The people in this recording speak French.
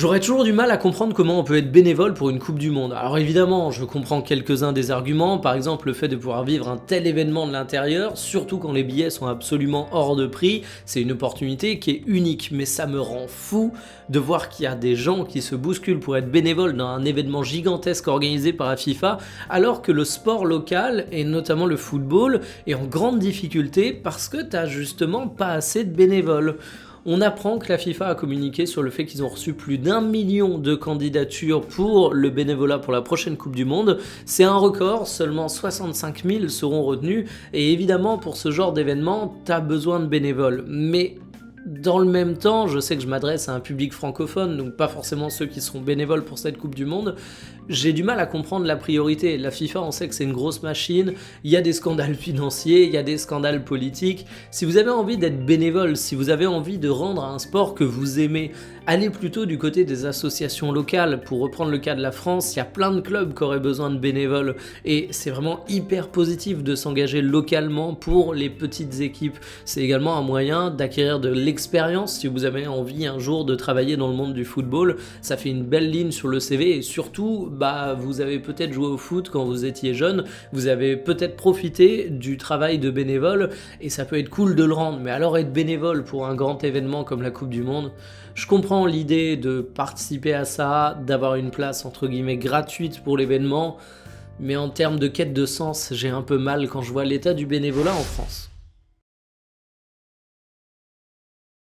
J'aurais toujours du mal à comprendre comment on peut être bénévole pour une Coupe du Monde. Alors évidemment, je comprends quelques-uns des arguments, par exemple le fait de pouvoir vivre un tel événement de l'intérieur, surtout quand les billets sont absolument hors de prix, c'est une opportunité qui est unique, mais ça me rend fou de voir qu'il y a des gens qui se bousculent pour être bénévoles dans un événement gigantesque organisé par la FIFA, alors que le sport local, et notamment le football, est en grande difficulté parce que t'as justement pas assez de bénévoles. On apprend que la FIFA a communiqué sur le fait qu'ils ont reçu plus d'1 million de candidatures pour le bénévolat pour la prochaine Coupe du Monde. C'est un record, seulement 65 000 seront retenus, et évidemment pour ce genre d'événement, t'as besoin de bénévoles. Mais dans le même temps, je sais que je m'adresse à un public francophone, donc pas forcément ceux qui seront bénévoles pour cette Coupe du Monde, j'ai du mal à comprendre la priorité. La FIFA, on sait que c'est une grosse machine, il y a des scandales financiers, il y a des scandales politiques. Si vous avez envie d'être bénévole, si vous avez envie de rendre un sport que vous aimez, allez plutôt du côté des associations locales. Pour reprendre le cas de la France, il y a plein de clubs qui auraient besoin de bénévoles, et c'est vraiment hyper positif de s'engager localement pour les petites équipes. C'est également un moyen d'acquérir de l'expérience si vous avez envie un jour de travailler dans le monde du football. Ça fait une belle ligne sur le CV, et surtout, vous avez peut-être joué au foot quand vous étiez jeune, vous avez peut-être profité du travail de bénévole, et ça peut être cool de le rendre. Mais alors être bénévole pour un grand événement comme la Coupe du Monde, je comprends l'idée de participer à ça, d'avoir une place entre guillemets gratuite pour l'événement, mais en termes de quête de sens, j'ai un peu mal quand je vois l'état du bénévolat en France.